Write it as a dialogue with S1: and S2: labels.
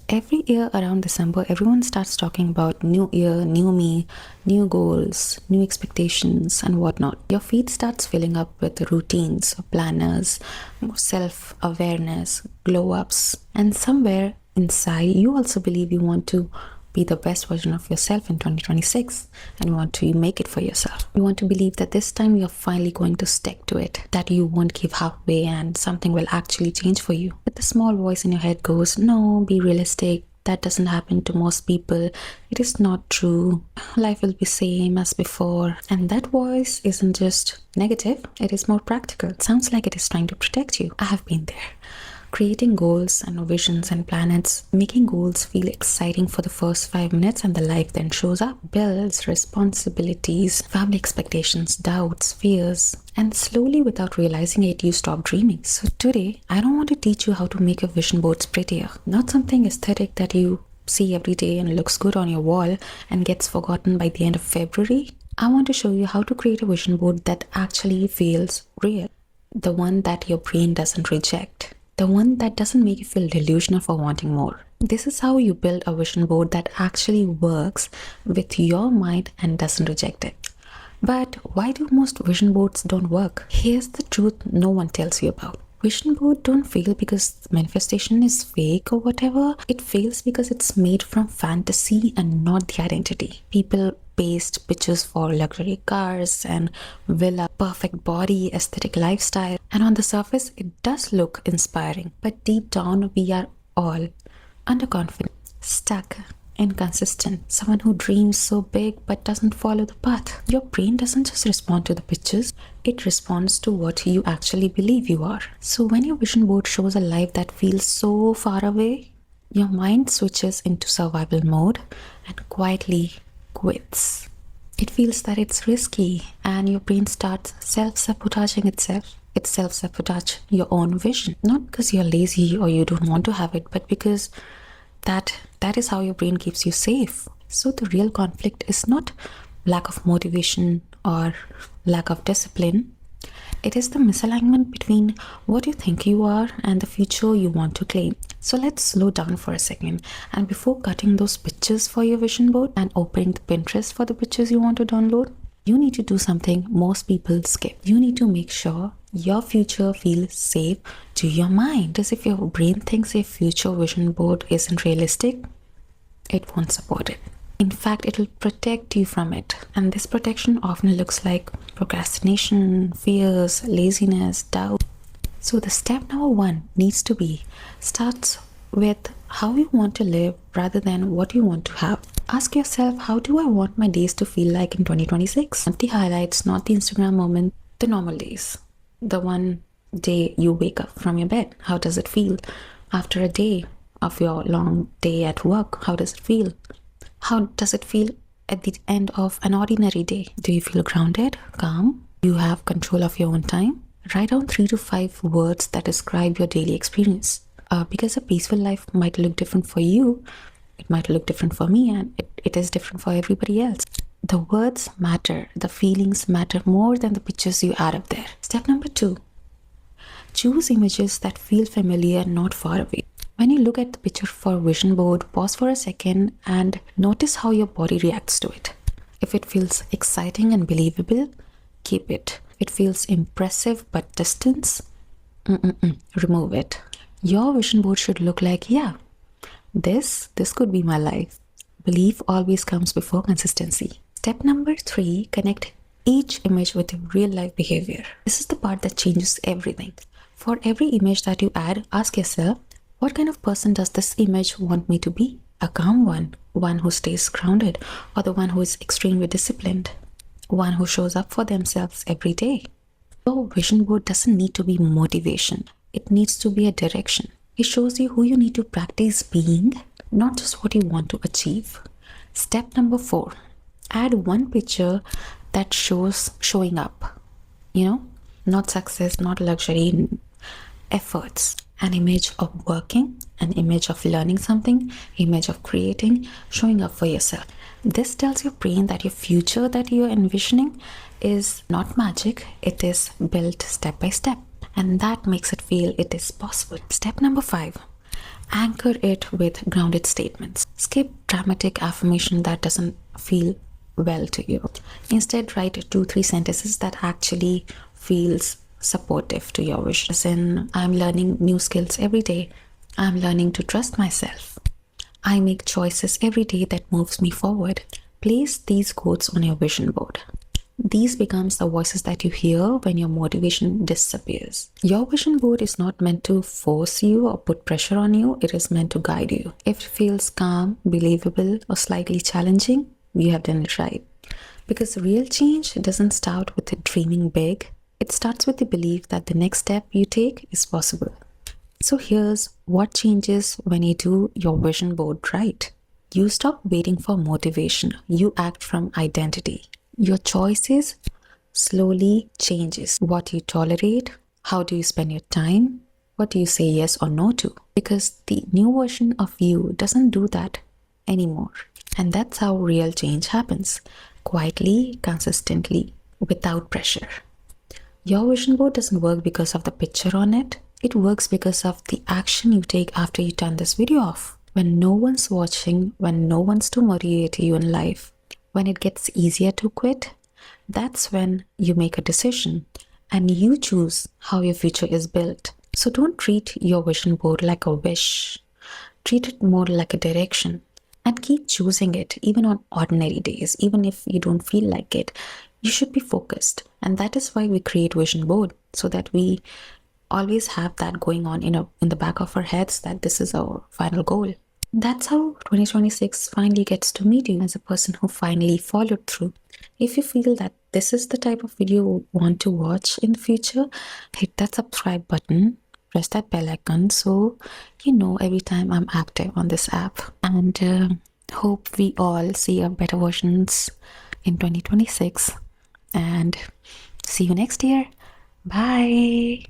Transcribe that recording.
S1: Every year around December, everyone starts talking about new year, new me, new goals, new expectations, and whatnot. Your feed starts filling up with routines, planners, self awareness, glow ups, and somewhere inside, you also believe you want to be the best version of yourself in 2026 and you want to make it for yourself. You want to believe that this time you're finally going to stick to it, that you won't give halfway and something will actually change for you. But the small voice in your head goes, no, be realistic. That doesn't happen to most people. It is not true. Life will be same as before. And that voice isn't just negative, it is more practical. It sounds like it is trying to protect you. I have been there. Creating goals and visions and planets, making goals feel exciting for the first 5 minutes and the life then shows up. Bills, responsibilities, family expectations, doubts, fears, and slowly without realizing it, you stop dreaming. So today, I don't want to teach you how to make your vision boards prettier. Not something aesthetic that you see every day and looks good on your wall and gets forgotten by the end of February. I want to show you how to create a vision board that actually feels real. The one that your brain doesn't reject. The one that doesn't make you feel delusional for wanting more. This is how you build a vision board that actually works with your mind and doesn't reject it. But why do most vision boards don't work? Here's the truth no one tells you about. Vision board don't fail because manifestation is fake or whatever. It fails because it's made from fantasy and not the identity. People paste pictures for luxury cars and villa, perfect body, aesthetic lifestyle. And on the surface, it does look inspiring. But deep down, we are all underconfident, stuck, inconsistent, someone who dreams so big but doesn't follow the path. Your brain doesn't just respond to the pictures, it responds to what you actually believe you are. So when your vision board shows a life that feels so far away, your mind switches into survival mode and quietly quits. It feels that it's risky and your brain starts self-sabotaging itself. It self-sabotage your own vision. Not because you're lazy or you don't want to have it, but because that is how your brain keeps you safe. So the real conflict is not lack of motivation or lack of discipline. It is the misalignment between what you think you are and the future you want to claim. So let's slow down for a second. And before cutting those pictures for your vision board and opening the Pinterest for the pictures you want to download, you need to do something most people skip. You need to make sure your future feels safe to your mind. Because if your brain thinks a future vision board isn't realistic, it won't support it. In fact, it'll protect you from it. And this protection often looks like procrastination, fears, laziness, doubt. So the step number 1 needs to be starts with how you want to live rather than what you want to have. Ask yourself, how do I want my days to feel like in 2026? Not the highlights, not the Instagram moment, the normal days. The one day you wake up from your bed. How does it feel? After a day of your long day at work, how does it feel? How does it feel at the end of an ordinary day? Do you feel grounded, calm? Do you have control of your own time? Write down 3 to 5 words that describe your daily experience. Because a peaceful life might look different for you, it might look different for me, and it is different for everybody else. The words matter, the feelings matter more than the pictures you add up there. Step number 2, choose images that feel familiar, not far away. When you look at the picture for a vision board, pause for a second and notice how your body reacts to it. If it feels exciting and believable, keep it. If it feels impressive but distant, remove it. Your vision board should look like, yeah, this could be my life. Belief always comes before consistency. Step number 3, connect each image with real life behavior. This is the part that changes everything. For every image that you add, ask yourself, what kind of person does this image want me to be? A calm one who stays grounded, or the one who is extremely disciplined, one who shows up for themselves every day. Your vision board doesn't need to be motivation. It needs to be a direction. It shows you who you need to practice being, not just what you want to achieve. Step number 4, add one picture that shows showing up. Not success, not luxury, efforts. An image of working, an image of learning something, image of creating, showing up for yourself. This tells your brain that your future that you're envisioning is not magic, it is built step by step. And that makes it feel it is possible. Step number 5, Anchor it with grounded statements. Skip dramatic affirmation that doesn't feel well to you. Instead, write 2-3 sentences that actually feels supportive to your wish. As in, I'm learning new skills every day. I'm learning to trust myself. I make choices every day that moves me forward. Place these quotes on your vision board. These becomes the voices that you hear when your motivation disappears. Your vision board is not meant to force you or put pressure on you. It is meant to guide you. If it feels calm, believable, or slightly challenging, you have done it right. Because real change doesn't start with dreaming big. It starts with the belief that the next step you take is possible. So here's what changes when you do your vision board right. You stop waiting for motivation. You act from identity. Your choices slowly changes. What you tolerate, how do you spend your time, what do you say yes or no to? Because the new version of you doesn't do that anymore. And that's how real change happens. Quietly, consistently, without pressure. Your vision board doesn't work because of the picture on it. It works because of the action you take after you turn this video off. When no one's watching, when no one's to motivate you in life, when it gets easier to quit, that's when you make a decision and you choose how your future is built. So don't treat your vision board like a wish. Treat it more like a direction and keep choosing it even on ordinary days, even if you don't feel like it. You should be focused. And that is why we create vision board, so that we always have that going on in the back of our heads that this is our final goal. That's how 2026 finally gets to meet you as a person who finally followed through. If you feel that this is the type of video you want to watch in the future, hit that subscribe button, press that bell icon so you know every time I'm active on this app. And hope we all see our better versions in 2026. And see you next year. Bye.